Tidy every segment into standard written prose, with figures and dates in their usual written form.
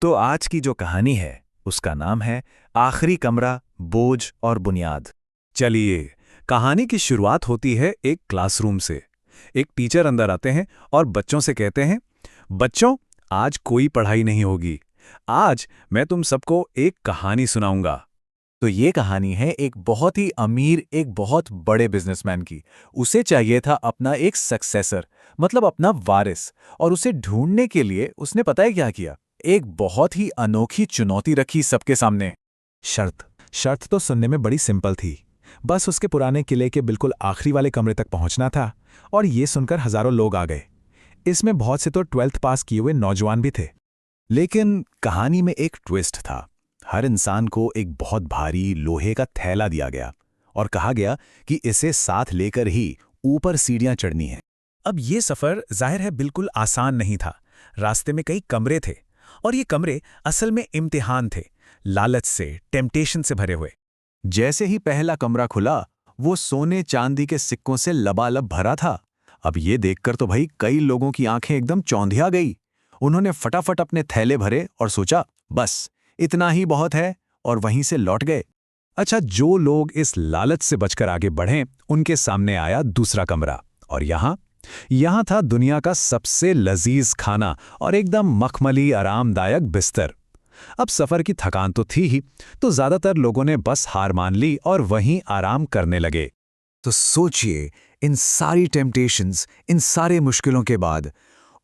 तो आज की जो कहानी है उसका नाम है आखिरी कमरा, बोझ और बुनियाद। चलिए, कहानी की शुरुआत होती है एक क्लासरूम से। एक टीचर अंदर आते हैं और बच्चों से कहते हैं, बच्चों, आज कोई पढ़ाई नहीं होगी। आज मैं तुम सबको एक कहानी सुनाऊंगा। तो ये कहानी है एक बहुत ही अमीर, एक बहुत बड़े बिजनेसमैन की। उसे चाहिए था अपना एक सक्सेसर, मतलब अपना वारिस। और उसे ढूंढने के लिए उसने पता है क्या किया? एक बहुत ही अनोखी चुनौती रखी सबके सामने। शर्त तो सुनने में बड़ी सिंपल थी। बस उसके पुराने किले के बिल्कुल आखिरी वाले कमरे तक पहुंचना था। और ये सुनकर हजारों लोग आ गए। इसमें बहुत से तो 12th पास किए हुए नौजवान भी थे। लेकिन कहानी में एक ट्विस्ट था। हर इंसान को एक बहुत भारी लोहे का थैला दिया गया और कहा गया कि इसे साथ लेकर ही ऊपर सीढ़ियां चढ़नी है। अब ये सफर जाहिर है बिल्कुल आसान नहीं था। रास्ते में कई कमरे थे और ये कमरे असल में इम्तिहान थे, लालच से, टेम्पटेशन से भरे हुए। जैसे ही पहला कमरा खुला, वो सोने चांदी के सिक्कों से लबालब भरा था। अब ये देखकर तो भाई कई लोगों की आंखें एकदम चौंधिया गई। उन्होंने फटाफट अपने थैले भरे और सोचा, बस इतना ही बहुत है, और वहीं से लौट गए। अच्छा, जो लोग इस लालच से बचकर आगे बढ़े, उनके सामने आया दूसरा कमरा। और यहाँ था दुनिया का सबसे लजीज खाना और एकदम मखमली आरामदायक बिस्तर। अब सफर की थकान तो थी ही, तो ज्यादातर लोगों ने बस हार मान ली और वहीं आराम करने लगे। तो सोचिए, इन सारी टेम्पटेशंस, इन सारे मुश्किलों के बाद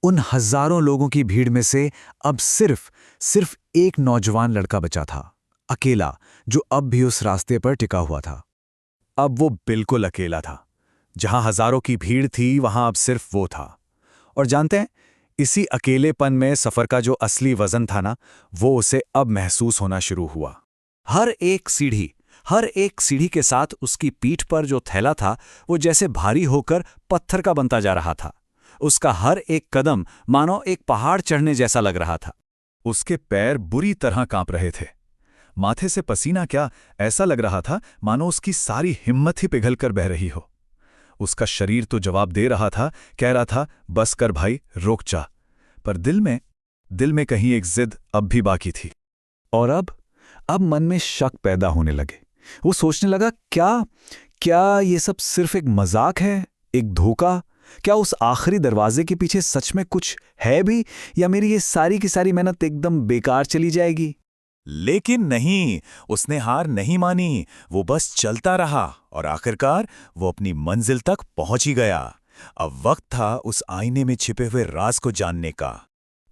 उन हजारों लोगों की भीड़ में से अब सिर्फ एक नौजवान लड़का बचा था, अकेला, जो अब भी उस रास्ते पर टिका हुआ था। अब वो बिल्कुल अकेला था। जहां हजारों की भीड़ थी, वहां अब सिर्फ वो था। और जानते हैं, इसी अकेलेपन में सफर का जो असली वजन था ना, वो उसे अब महसूस होना शुरू हुआ। हर एक सीढ़ी के साथ उसकी पीठ पर जो थैला था, वो जैसे भारी होकर पत्थर का बनता जा रहा था। उसका हर एक कदम मानो एक पहाड़ चढ़ने जैसा लग रहा था। उसके पैर बुरी तरह कांप रहे थे। माथे से पसीना क्या, ऐसा लग रहा था मानो उसकी सारी हिम्मत ही पिघलकर बह रही हो। उसका शरीर तो जवाब दे रहा था, कह रहा था, बस कर भाई, रुक जा। पर दिल में कहीं एक जिद अब भी बाकी थी। और अब मन में शक पैदा होने लगे। वो सोचने लगा, क्या ये सब सिर्फ एक मजाक है, एक धोखा? क्या उस आखिरी दरवाजे के पीछे सच में कुछ है भी, या मेरी ये सारी की सारी मेहनत एकदम बेकार चली जाएगी? लेकिन नहीं, उसने हार नहीं मानी। वो बस चलता रहा और आखिरकार वो अपनी मंजिल तक पहुंच ही गया। अब वक्त था उस आईने में छिपे हुए राज को जानने का।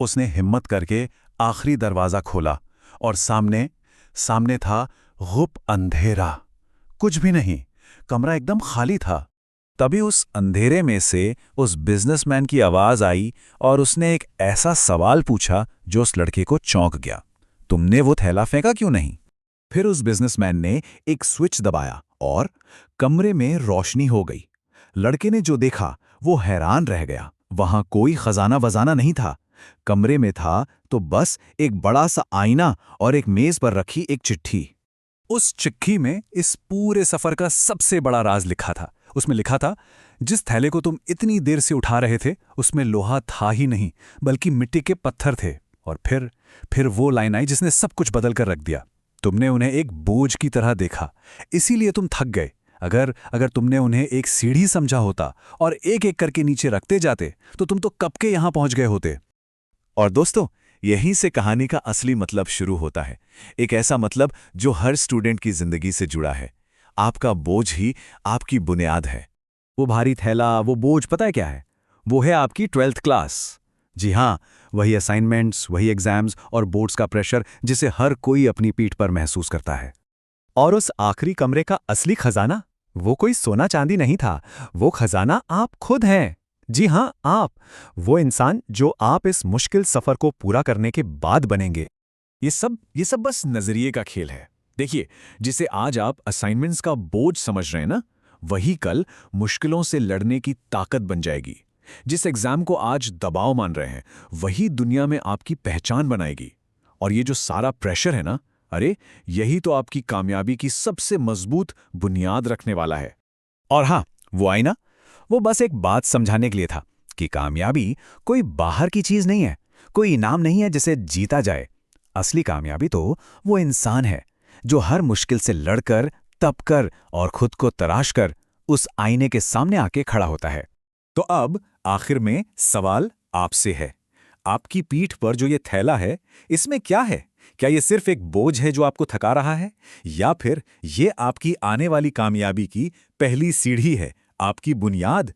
उसने हिम्मत करके आखिरी दरवाजा खोला और सामने था गुप अंधेरा। कुछ भी नहीं, कमरा एकदम खाली था। तभी उस अंधेरे में से उस बिजनेसमैन की आवाज आई और उसने एक ऐसा सवाल पूछा जो उस लड़के को चौंक गया, तुमने वो थैला फेंका क्यों नहीं? फिर उस बिजनेसमैन ने एक स्विच दबाया और कमरे में रोशनी हो गई। लड़के ने जो देखा वो हैरान रह गया। वहां कोई खजाना वजाना नहीं था। कमरे में था तो बस एक बड़ा सा आईना और एक मेज पर रखी एक चिट्ठी। उस चिट्ठी में इस पूरे सफर का सबसे बड़ा राज लिखा था। उसमें लिखा था, जिस थैले को तुम इतनी देर से उठा रहे थे, उसमें लोहा था ही नहीं, बल्कि मिट्टी के पत्थर थे। और फिर वो लाइन आई जिसने सब कुछ बदल कर रख दिया। तुमने उन्हें एक बोझ की तरह देखा, इसीलिए तुम थक गए। अगर तुमने उन्हें एक सीढ़ी समझा होता और एक एक करके नीचे रखते जाते, तो तुम तो कब के यहां पहुंच गए होते। और दोस्तों, यहीं से कहानी का असली मतलब शुरू होता है। एक ऐसा मतलब जो हर स्टूडेंट की जिंदगी से जुड़ा है। आपका बोझ ही आपकी बुनियाद है। वो भारी थैला, वो बोझ पता है क्या है? वो है आपकी 12th क्लास। जी हाँ, वही असाइनमेंट्स, वही एग्जाम्स और बोर्ड्स का प्रेशर जिसे हर कोई अपनी पीठ पर महसूस करता है। और उस आखिरी कमरे का असली खजाना, वो कोई सोना चांदी नहीं था। वो खजाना आप खुद हैं। जी हाँ, आप, वो इंसान जो आप इस मुश्किल सफर को पूरा करने के बाद बनेंगे। ये सब बस नजरिए का खेल है। देखिए, जिसे आज आप असाइनमेंट्स का बोझ समझ रहे हैं ना, वही कल मुश्किलों से लड़ने की ताकत बन जाएगी। जिस एग्जाम को आज दबाव मान रहे हैं, वही दुनिया में आपकी पहचान बनाएगी। और ये जो सारा प्रेशर है ना, अरे यही तो आपकी कामयाबी की सबसे मजबूत बुनियाद रखने वाला है। और हाँ, वो आईना, वो बस एक बात समझाने के लिए था कि कामयाबी कोई बाहर की चीज नहीं है, कोई इनाम नहीं है जिसे जीता जाए। असली कामयाबी तो वो इंसान है जो हर मुश्किल से लड़कर, तपकर और खुद को तराश कर उस आईने के सामने आके खड़ा होता है। तो अब आखिर में सवाल आपसे है, आपकी पीठ पर जो ये थैला है, इसमें क्या है? क्या ये सिर्फ एक बोझ है जो आपको थका रहा है, या फिर ये आपकी आने वाली कामयाबी की पहली सीढ़ी है, आपकी बुनियाद?